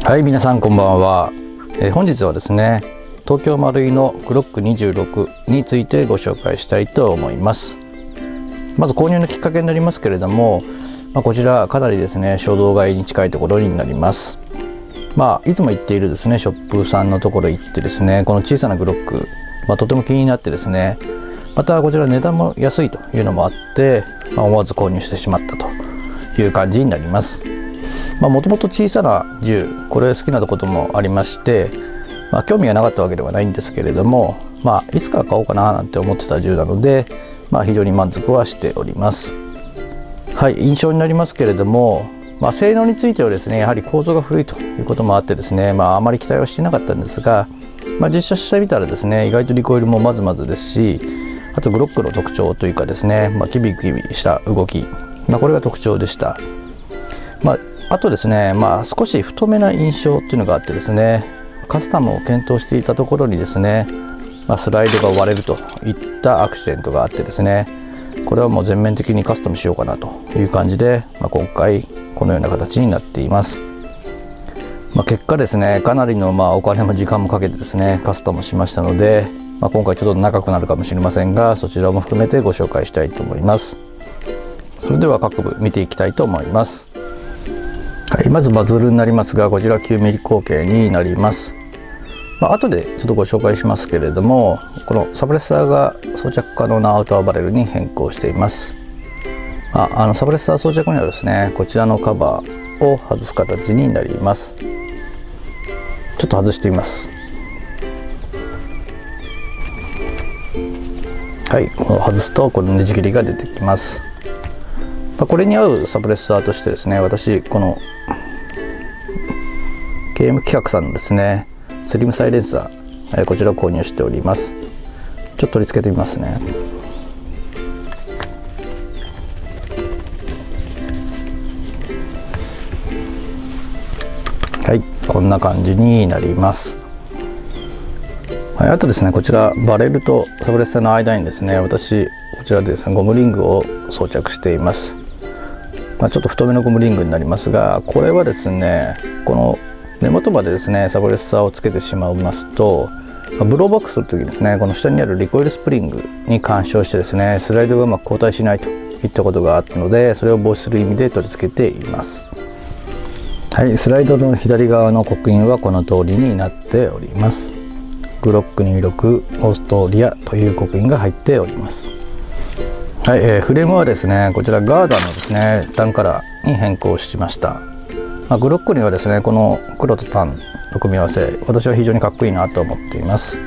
はい、皆さんこんばんは。本日はですね、東京マルイのグロック26についてご紹介したいと思います。まず購入のきっかけになりますけれども、こちらかなりですね、衝動買いに近いところになります。いつも行っているですね、ショップさんのところ行ってですね、この小さなグロック、とても気になってですね、またこちら値段も安いというのもあって、思わず購入してしまったという感じになります。もともと小さな銃、これ好きなこともありまして、興味がなかったわけではないんですけれども、いつか買おうかななんて思ってた銃なので、非常に満足はしております。はい、印象になりますけれども、性能についてはですね、やはり構造が古いということもあってですね、あまり期待はしていなかったんですが、実写してみたらですね、意外とリコイルもまずまずですし、あとグロックの特徴というかですね、キビキビした動き、これが特徴でした。あとですね、少し太めな印象っていうのがあってですね、カスタムを検討していたところにですね、スライドが割れるといったアクシデントがあってですね、これはもう全面的にカスタムしようかなという感じで、今回このような形になっています。結果ですね、かなりのお金も時間もかけてですね、カスタムしましたので、今回ちょっと長くなるかもしれませんが、そちらも含めてご紹介したいと思います。それでは各部見ていきたいと思います。はい、まずバズルになりますが、こちら 9mm 口径になります。後でちょっとご紹介しますけれども、このサプレッサーが装着可能なアウターバレルに変更しています。サプレッサー装着にはですね、こちらのカバーを外す形になります。ちょっと外してみます。はい、この外すとこのネジ切りが出てきます。これに合うサプレッサーとしてですね、私この KM 企画さんのですね、スリムサイレンサー、こちらを購入しております。ちょっと取り付けてみますね。はい、こんな感じになります。はい、あとですね、こちらバレルとサプレッサーの間にですね、私こちらでですね、ゴムリングを装着しています。ちょっと太めのゴムリングになりますが、これはですね、この根元までですね、サプレッサーをつけてしまいますと、ブローバックするときにですね、この下にあるリコイルスプリングに干渉してですね、スライドがうまく交代しないといったことがあったので、それを防止する意味で取り付けています。はい、スライドの左側の刻印はこの通りになっております。グロック26オーストリアという刻印が入っております。はい、フレームはですね、こちらガーダーのですね、タンカラーに変更しました。グロックにはですね、この黒とタンの組み合わせ、私は非常にかっこいいなと思っています。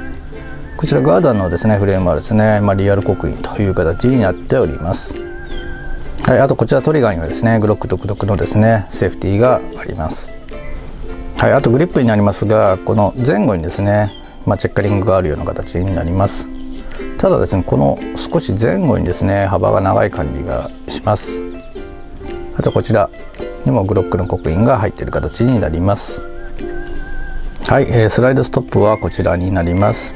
こちらガーダーのですね、フレームはですね、リアル刻印という形になっております。はい、あとこちらトリガーにはですね、グロック独特のですね、セーフティーがあります。はい、あとグリップになりますが、この前後にですね、チェッカリングがあるような形になります。ただですね、この少し前後にですね、幅が長い感じがします。あとこちらにもグロックの刻印が入っている形になります。はい、スライドストップはこちらになります。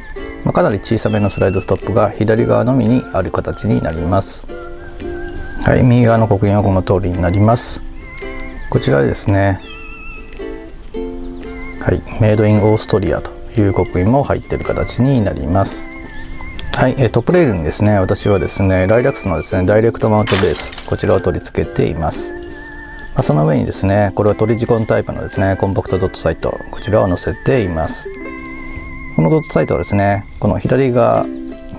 かなり小さめのスライドストップが左側のみにある形になります。はい、右側の刻印はこの通りになります。こちらですね、はい、メイドインオーストリアという刻印も入っている形になります。はい、トップレールにですね、私はですね、ライラックスのですね、ダイレクトマウントベース、こちらを取り付けています。その上にですね、これはトリジコンタイプのですね、コンパクトドットサイト、こちらを載せています。このドットサイトはですね、この左側、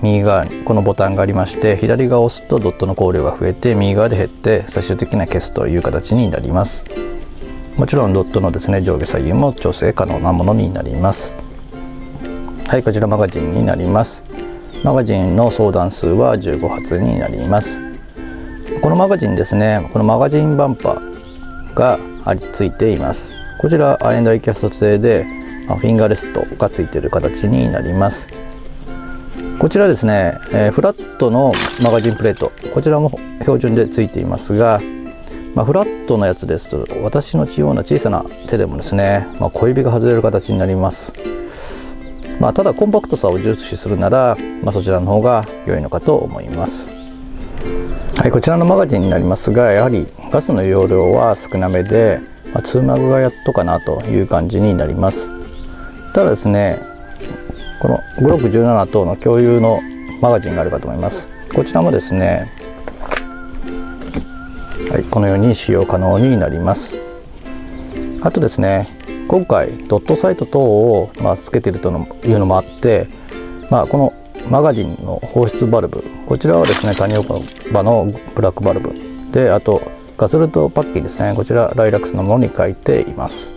右側にこのボタンがありまして、左側を押すとドットの光量が増えて、右側で減って最終的には消すという形になります。もちろんドットのですね、上下左右も調整可能なものになります。はい、こちらマガジンになります。マガジンの総弾数は15発になります。このマガジンですね、このマガジンバンパーがついています。こちらアイアンダイキャスト製でフィンガーレストがついている形になります。こちらですね、フラットのマガジンプレート、こちらも標準でついていますが、フラットのやつですと私のような小さな手でもですね、小指が外れる形になります。ただコンパクトさを重視するなら、そちらの方が良いのかと思います。はい、こちらのマガジンになりますが、やはりガスの容量は少なめで、ツーマグがやっとかなという感じになります。ただですね、このグロック17との共有のマガジンがあるかと思います。こちらもですね、はい、このように使用可能になります。あとですね、今回ドットサイト等をつけているというのもあって、このマガジンの放出バルブ、こちらはですね谷岡場のブラックバルブで、あとガソルトパッキンですね、こちらライラックスのものに書いています。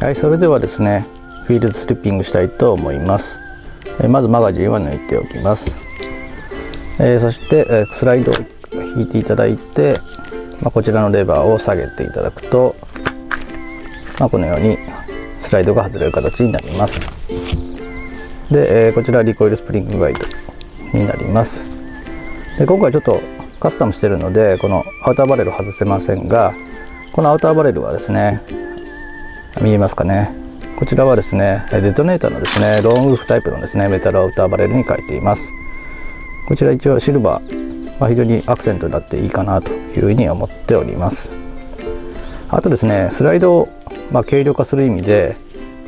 はい、それではですねフィールドスリッピングしたいと思います。まずマガジンは抜いておきます。そしてスライドを引いていただいて、こちらのレバーを下げていただくと、このようにスライドが外れる形になります。で、こちらリコイルスプリングガイドになります。で、今回ちょっとカスタムしているのでこのアウターバレル外せませんが、このアウターバレルはですね、見えますかね、こちらはですねデトネーターのですねローンウルフタイプのですねメタルアウターバレルに書いています。こちら一応シルバー、非常にアクセントになっていいかなというふうに思っております。あとですね、スライドを軽量化する意味で、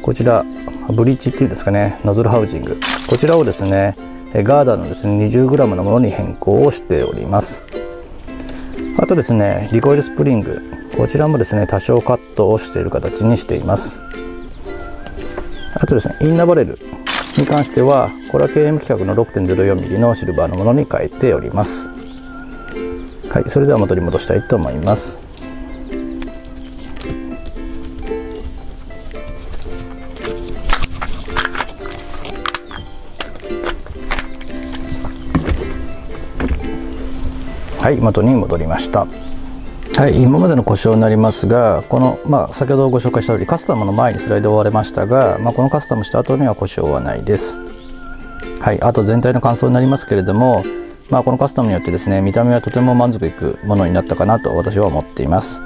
こちらブリッジっていうんですかね、ノズルハウジング、こちらをですねガーダーのですね 20g のものに変更をしております。あとですねリコイルスプリング、こちらもですね多少カットをしている形にしています。あとですねインナーバレルに関しては、これは KM 規格の 6.04mm のシルバーのものに変えております。はい、それでは元に戻したいと思います。はい、元に戻りました。はい、今までの故障になりますが、この、先ほどご紹介した通りカスタムの前にスライドを割れましたが、このカスタムした後には故障はないです。はい、あと全体の感想になりますけれども、このカスタムによってですね見た目はとても満足いくものになったかなと私は思っています。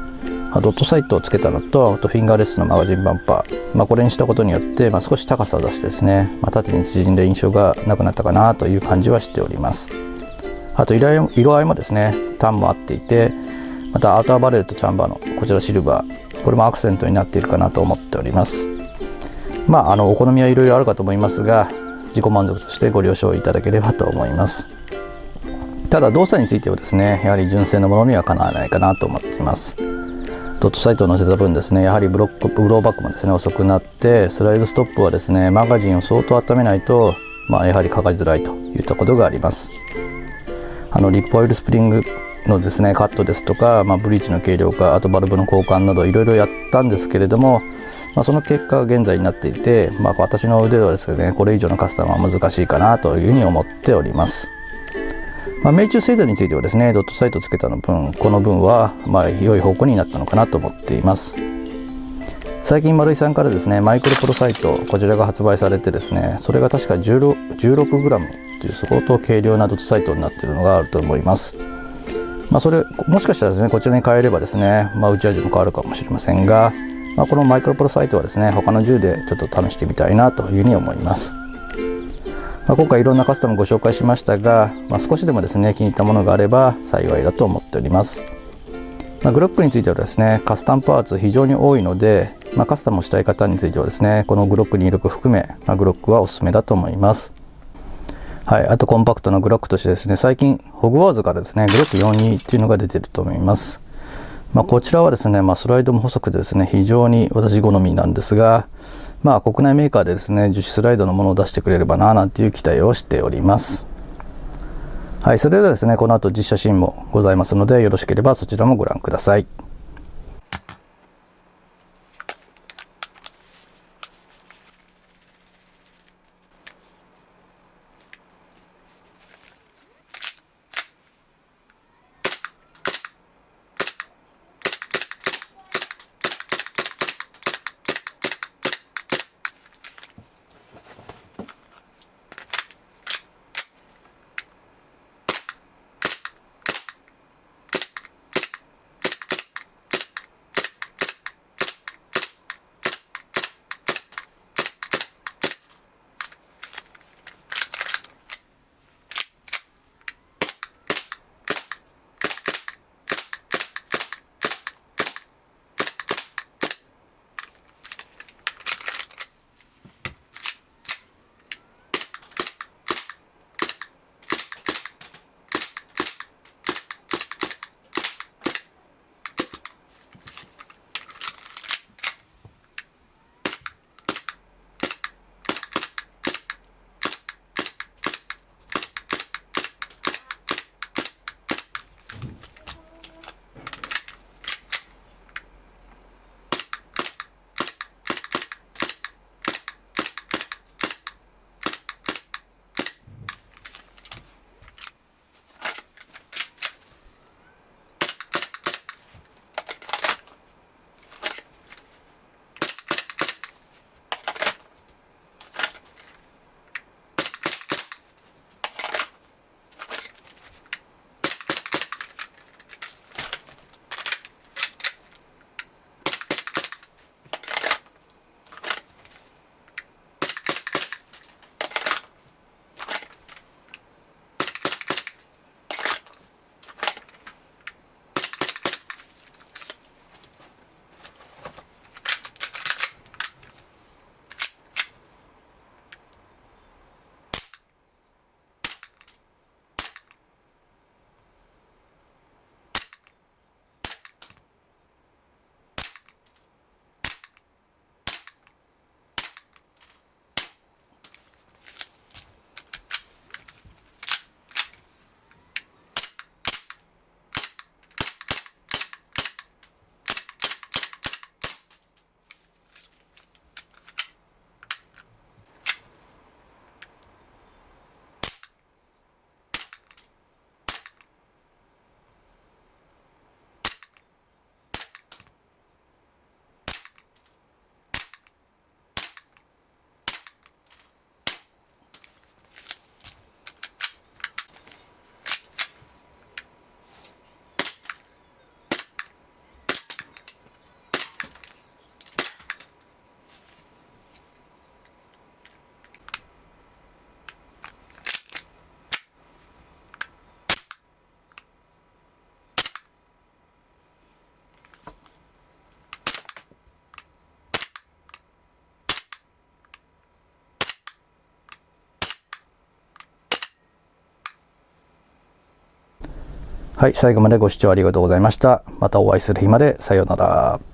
ドットサイトをつけたのと、あとフィンガーレスのマガジンバンパー、これにしたことによって、少し高さを出してですね、縦に縮んだ印象がなくなったかなという感じはしております。あと色合いもですねタンも合っていて、またアウターバレルとチャンバーのこちらシルバー、これもアクセントになっているかなと思っております。お好みはいろいろあるかと思いますが、自己満足としてご了承いただければと思います。ただ動作についてはですね、やはり純正のものにはかなわないかなと思っています。ドットサイトを載せた分ですね、やはりブローバックもですね遅くなって、スライドストップはですねマガジンを相当温めないと、やはりかかりづらいといったことがあります。リコイルスプリングのですねカットですとか、ブリーチの軽量化、あとバルブの交換などいろいろやったんですけれども、その結果が現在になっていて、私の腕ではですねこれ以上のカスタムは難しいかなというふうに思っております。命中精度についてはですねドットサイトつけたの分、この分は良い方向になったのかなと思っています。最近丸井さんからですねマイクロプロサイト、こちらが発売されてですね、それが確か 16g という相当軽量なドットサイトになっているのがあると思います。それもしかしたらですねこちらに変えればですね、打ち味も変わるかもしれませんが、このマイクロプロサイトはですね他の銃でちょっと試してみたいなというふうに思います。今回いろんなカスタムご紹介しましたが、少しでもですね気に入ったものがあれば幸いだと思っております。グロックについてはですねカスタムパーツ非常に多いので、カスタムをしたい方についてはですねこのグロック26含め、グロックはおすすめだと思います。はい、あとコンパクトなグロックとしてですね、最近ホグワーズからですねグロック42っていうのが出てると思います。こちらはですね、スライドも細くてですね非常に私好みなんですが、国内メーカーでですね樹脂スライドのものを出してくれればななんていう期待をしております。はい、それではですねこの後実写シーンもございますので、よろしければそちらもご覧ください。はい、最後までご視聴ありがとうございました。またお会いする日まで。さようなら。